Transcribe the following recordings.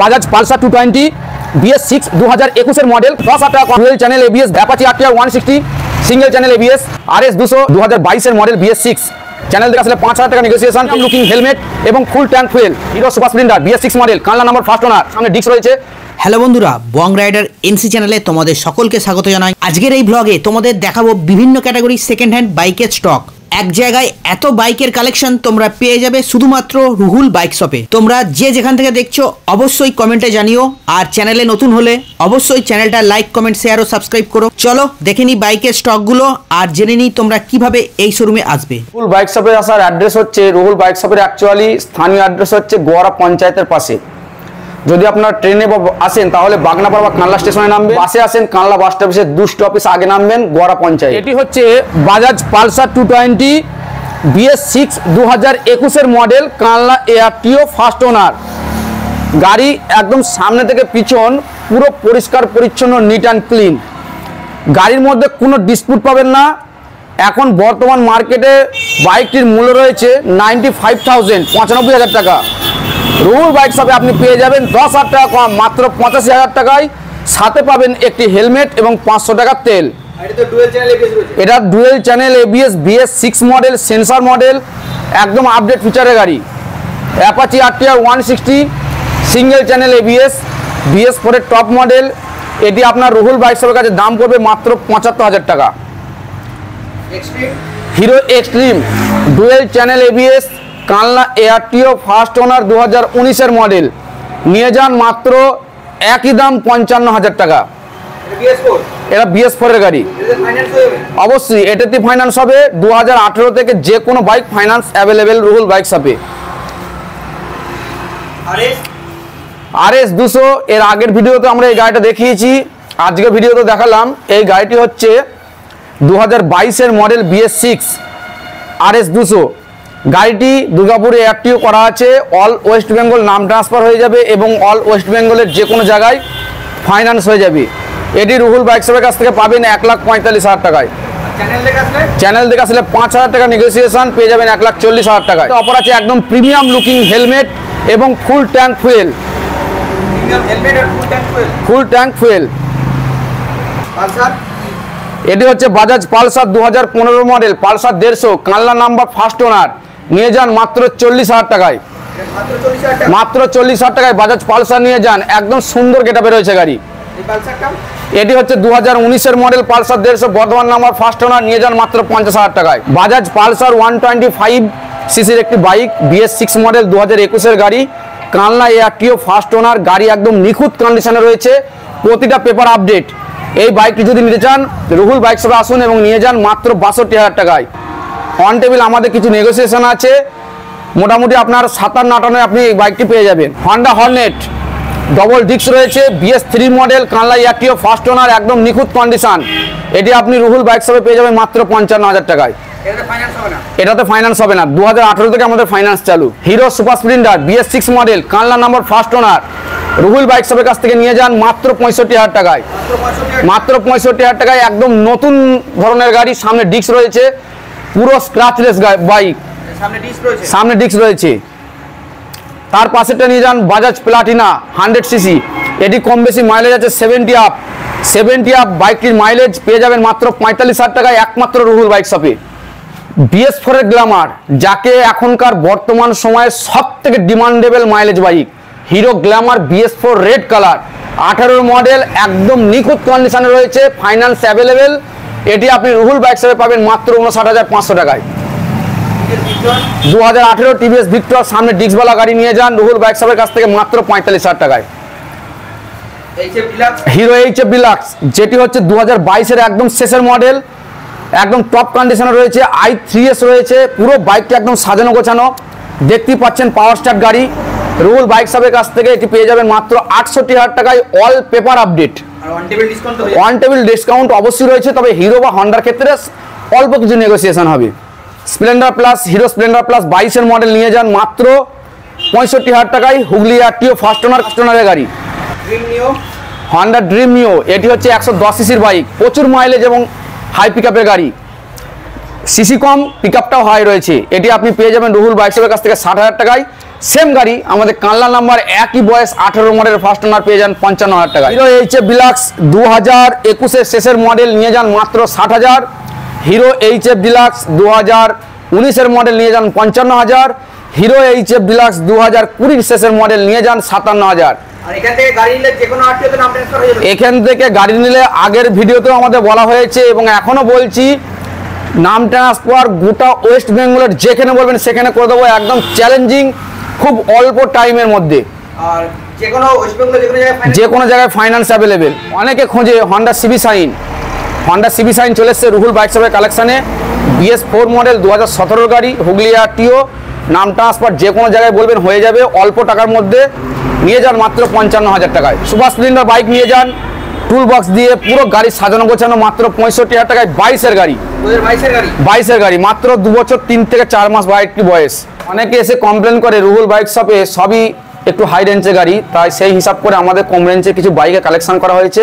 Bajaj Pulsar 220 BS6 2021 model 10,000 টাকা dual channel ABS Apache RTR 160 single channel ABS RS 200 2022 model BS6 channel থেকে আসলে 5,000 টাকা negotiation looking helmet এবং full tank fuel Hero Super Splendor BS6 model Kanla number first owner সামনে disc রয়েছে। Hello বন্ধুরা, বং rider NC চ্যানেলে তোমাদের সকলকে স্বাগত জানাই। আজকের এই ব্লগে তোমাদের দেখাবো বিভিন্ন ক্যাটাগরি সেকেন্ড হ্যান্ড বাইকের স্টক। এক জায়গায় এত বাইকের কালেকশন তোমরা পেয়ে যাবে শুধুমাত্র রুহুল বাইক শপে। তোমরা যে যেখান থেকে দেখছো অবশ্যই কমেন্টে জানিও, আর চ্যানেলে নতুন হলে অবশ্যই চ্যানেলটা লাইক কমেন্ট শেয়ার ও সাবস্ক্রাইব করো। চলো দেখে নিই বাইকের স্টকগুলো আর জেনে নিই তোমরা কিভাবে এই শোরুমে আসবে। রুহুল বাইক শপে আসার অ্যাড্রেস হচ্ছে, রুহুল বাইক শপের অ্যাকচুয়ালি স্থানীয় অ্যাড্রেস হচ্ছে গোয়ারা পঞ্চায়েতের পাশে। যদি আপনারা ট্রেনে আসেন তাহলে বাগনাপাড়া বা কানলা স্টেশনে নামবেন, বাসে আসেন কানলা বাস স্টপের 2 স্টপেজ আগে নামবেন, গোয়ারা পঞ্চায়েত। এটি হচ্ছে Bajaj Pulsar 220 BS6 2021 model Kanla ARTO first owner গাড়ি। একদম সামনে থেকে পিছন পুরো পরিষ্কার পরিচ্ছন্ন, নিট অ্যান্ড ক্লিন। গাড়ির মধ্যে কোনো ডিসপুট পাবেন না। এখন বর্তমান মার্কেটে বাইকটির মূল্য রয়েছে 95,000 95,000 টাকা। রুহুল বাইক শপে আপনি পেয়ে যাবেন 10,000 টাকা কম, মাত্র 85,000 টাকায়। সাথে পাবেন একটি হেলমেট এবং 500 টাকার তেল। এটা dual channel ABS BS6 model, sensor model, একদম আপডেট ফিচারের গাড়ি। Apache RTR 160 single channel ABS BS4 এর টপ মডেল। এটি আপনার রুহুল বাইক শপের কাছে দাম পড়বে মাত্র 75,000 টাকা। Hero Xtreme dual channel ABS কানলা ARTO ফার্স্ট ওনার 2019 মডেল নিয়ে যান মাত্র একই দাম 55,000 টাকা। এটা BS4 এর গাড়ি। অবশ্যই এটাতে ফাইন্যান্স হবে। 2018 থেকে যে কোনো bike finance available Ruhul bike শপে। RS 200 এর আগের ভিডিওতে আমরা এই গাড়িটা দেখিয়েছি, আজকের ভিডিওতে দেখালাম। এই গাড়িটি হচ্ছে 2022 মডেল BS6 RS 200। গাড়িটি দুর্গাপুরে ARTO করা আছে। অল ওয়েস্ট বেঙ্গল নাম ট্রান্সফার হয়ে যাবে এবং অল ওয়েস্ট বেঙ্গলের যে কোনো জায়গায় ফাইন্যান্স হয়ে যাবে। এটি রুহুল বাইক শপের কাছ থেকে পাবেন 1,45,000 টাকায়। চ্যানেল দেখে আসলে 5,000 টাকা নেগোসিয়েশন পেয়ে যাবেন 1,40,000 টাকায়। অফার আছে একদম প্রিমিয়াম লুকিং হেলমেট এবং full tank fuel. Full tank fuel. এটি হচ্ছে Bajaj Pulsar 2015 model Pulsar 150 Kanla number first owner নিয়ে যান মাত্র 40,000 টাকায়। মাত্র 40,000 টাকায় বাজাজ পালসার নিয়ে যান, একদম সুন্দর গেটআপে রয়েছে গাড়ি। এটি হচ্ছে 2019 model Pulsar 150 Bardhaman number first owner নিয়ে যান মাত্র 50,000 টাকায়। বাজাজ পালসার 125 সিসির একটি বাইক BS6 মডেল 2021 গাড়ি কানলা ARTO ফার্স্ট ওনার গাড়ি, একদম নিখুঁত কন্ডিশনে রয়েছে, প্রতিটা পেপার আপডেট। এই বাইকটি যদি নিতে চান রুহুল বাইক শপে আসুন এবং নিয়ে যান মাত্র 62,000 টাকায়। অন টেবিল আমাদের কিছু নেগোসিয়েশন আছে, মোটামুটি আপনার 57-58 আপনি এই বাইকটি পেয়ে যাবেন। হন্ডা হর্নেট ডবল ডিস্ক রয়েছে BS3 model Kanla ARTO first owner, একদম নিখুঁত কন্ডিশন। এটি আপনি রুহুল বাইক শপে পেয়ে যাবেন মাত্র 55,000 টাকায়। এটাতে ফাইন্যান্স হবে না, 2018 থেকে আমাদের ফাইন্যান্স চালু। Hero Super Splendor BS6 model Kanla number first owner Ruhul bike শপের কাছ থেকে নিয়ে যান মাত্র 65,000 টাকায়। মাত্র 65,000 টাকায় একদম নতুন ধরনের গাড়ি। সামনে ডিস্ক রয়েছে, পুরো স্ক্র্যাচলেস বাইক, সামনে ডিস্ক রয়েছে। তার পাশেটা নিয়ে যান বাজাজ প্লাটিনা 100cc। এটি কম বেশি মাইলেজ আছে 70 আপ। বাইকটির মাইলেজ পেয়ে যাবেন মাত্র 45,000 টাকায় একমাত্র রুহুল বাইক শপে। BS4 এর গ্ল্যামার, যাকে এখনকার বর্তমান সময়ে সব থেকে demandable mileage bike, hero Glamour BS4 red colour 18 model, একদম নিখুঁত কন্ডিশনে রয়েছে, ফাইন্যান্স অ্যাভেলেবেল। এটি আপনি রুহুল বাইক শপে পাবেন মাত্র 59,500 টাকায়। 2018 TVS ভিক্টর সামনে ডিস্কওয়ালা গাড়ি নিয়ে যান রুহুল বাইক শপের কাছ থেকে মাত্র 45,000 টাকায়। হিরো HF ডিলাক্স, যেটি হচ্ছে 2022 একদম শেষের মডেল, একদম টপ কন্ডিশনে রয়েছে, i3s রয়েছে, পুরো বাইকটি একদম সাজানো গোছানো, দেখতেই পাচ্ছেন পাওয়ার স্টার্ট গাড়ি। রুহুল বাইক শপের কাছ থেকে এটি পেয়ে যাবেন মাত্র 68,000 টাকায়, all paper update. On table discount অবশ্যই রয়েছে, তবে হিরো বা হন্ডার ক্ষেত্রে অল্প কিছু নেগোসিয়েশন হবে। Splendor plus, hero Splendor plus 22 model নিয়ে যান মাত্র 65,000 টাকায়। হুগলি ARTO ফার্স্ট ওনারের গাড়ি। হন্ডা ড্রিম নিও, এটি হচ্ছে 110 সিসির বাইক, প্রচুর মাইলেজ এবং হাই পিকআপের গাড়ি। সিসি কম, পিকআপটাও হাই রয়েছে। এটি আপনি পেয়ে যাবেন রুহুল বাইক শপের কাছ থেকে 60,000 টাকায়। সেম গাড়ি আমাদের কানলা নাম্বার, একই বয়স, 18 মডেলের ফার্স্ট ওনার পেয়ে যান 55,000 টাকা। হিরো এইচএফ ডিলাক্স 2021-এর শেষের মডেল নিয়ে যান মাত্র 60,000। হিরো এইচএফ ডিলাক্স 2019-এর মডেল নিয়ে যান 55,000। হিরো এইচএফ ডিলাক্স 2020-এর শেষের মডেল নিয়ে যান 57,000। এখান থেকে গাড়ি নিলে আগের ভিডিওতেও আমাদের বলা হয়েছে এবং এখনো বলছি, নাম ট্রান্সফার গোটা ওয়েস্ট বেঙ্গলের যেখানে বলবেন সেখানে করে দেবো, একদম চ্যালেঞ্জিং, খুব অল্প টাইমের মধ্যে। আর যে কোনো জায়গায় ফাইন্যান্স অ্যাভেলেবেল। অনেকে খোঁজে Honda CB Shine. Honda CB Shine চলে এসছে রুহুল বাইক শপের কালেকশানে। BS4 মডেল 2017 গাড়ি, হুগলি আরটিও। নাম ট্রান্সফার যে কোনো জায়গায় বলবেন হয়ে যাবে অল্প টাকার মধ্যে। নিয়ে যান মাত্র 55,000 টাকায়। সুপার স্প্লেন্ডার বাইক নিয়ে যান টুল বক্স দিয়ে, পুরো গাড়ি সাজানো গোছানো, মাত্র 65,000 টাকায়। 22-এর গাড়ি, 22-এর গাড়ি, মাত্র 2 বছর 3 থেকে 4 মাস বাইকটি বয়স। অনেকে এসে কমপ্লেন করে রুহুল বাইক শপে সবই একটু হাই রেঞ্জের গাড়ি, তাই সেই হিসাব করে আমাদের কম রেঞ্জে কিছু বাইকে কালেকশন করা হয়েছে।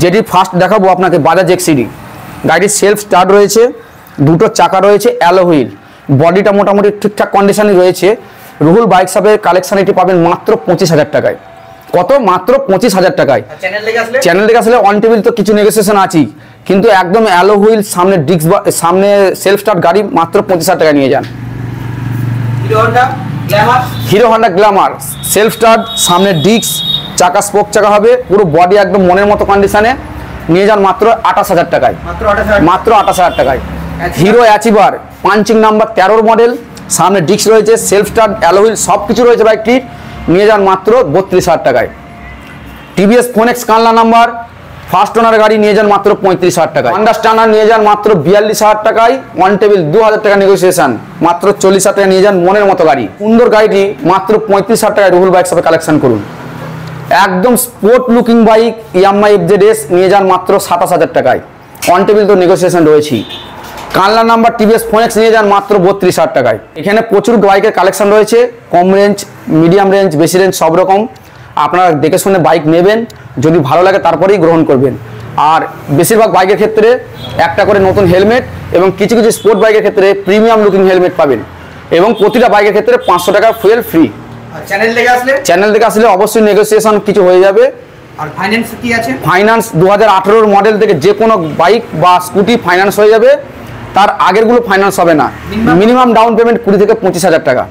যেটি ফার্স্ট দেখাবো আপনাকে, বাজাজ এক্সিডি। গাড়ির সেলফ স্টার্ট রয়েছে, দুটো চাকা রয়েছে, অ্যালো হুইল, বডিটা মোটামুটি ঠিকঠাক কন্ডিশনই রয়েছে। রুহুল বাইক শপের কালেকশন এটি পাবেন মাত্র 25,000 টাকায়। কত? মাত্র 25,000 টাকায়। চ্যানেল দেখে আসলে অন টেবিল তো কিছু নেগোসিয়েশন আছেই, কিন্তু একদম অ্যালো হুইল, সামনে ডিস্ক, সামনে সেলফ স্টার্ট গাড়ি, মাত্র 25,000 টাকায় নিয়ে যান। Hero Honda Glamour, self start, সামনে ডিস্ক, চাকা স্পোক চাকা হবে, পুরো বডি একদম মনের মতো কন্ডিশনে, নিয়ে যান মাত্র 28,000 টাকায়। মাত্র 28,000 টাকায়। Hero Achiever, punching number 13 model, সামনে ডিস্ক রয়েছে, সেলফ স্টার্ট, অ্যালো হুইল সব কিছু রয়েছে বাইকটি, নিয়ে যান মাত্র 32,000 টাকায়। TVS Phoenix Kanla number, first owner গাড়ি, নিয়ে যান মাত্র 35,000 টাকায়। হন্ডা স্টানার নিয়ে যান মাত্র 42,000 টাকায়। অন টেবিল 2,000 টাকা নেগোসিয়েশন, মাত্র 40,000 টাকা নিয়ে যান মনের মতো গাড়ি। সুন্দর গাড়িটি মাত্র 35,000 টাকায় রুহুল বাইক শপে কালেকশন করুন। একদম sport looking bike Yamaha FZS, নিয়ে যান মাত্র 27,000 টাকায়। অন টেবিল তো নেগোসিয়েশন রয়েছেই। কানলা নাম্বার টিভিএস ফোনেক্স নিয়ে যান মাত্র 32,000 টাকায়। এখানে প্রচুর বাইকের কালেকশন রয়েছে, কম রেঞ্জ, মিডিয়াম রেঞ্জ, বেশি রেঞ্জ, সব রকম। আপনারা দেখে শুনে বাইক নেবেন, যদি ভালো লাগে তারপরেই গ্রহণ করবেন। আর বেশিরভাগ বাইকের ক্ষেত্রে একটা করে নতুন হেলমেট এবং কিছু কিছু স্পোর্ট বাইকের ক্ষেত্রে প্রিমিয়াম লুকিং হেলমেট পাবেন, এবং প্রতিটা বাইকের ক্ষেত্রে 500 টাকা ফুয়েল ফ্রি। চ্যানেল থেকে আসলে অবশ্যই নেগোসিয়েশন কিছু হয়ে যাবে। আর ফাইন্যান্স কি আছে? ফাইন্যান্স 2018 মডেল থেকে যে কোনো বাইক বা স্কুটি ফাইন্যান্স হয়ে যাবে, তার আগেরগুলো ফাইন্যান্স হবে না। মিনিমাম ডাউন পেমেন্ট 20 থেকে 25,000 টাকা।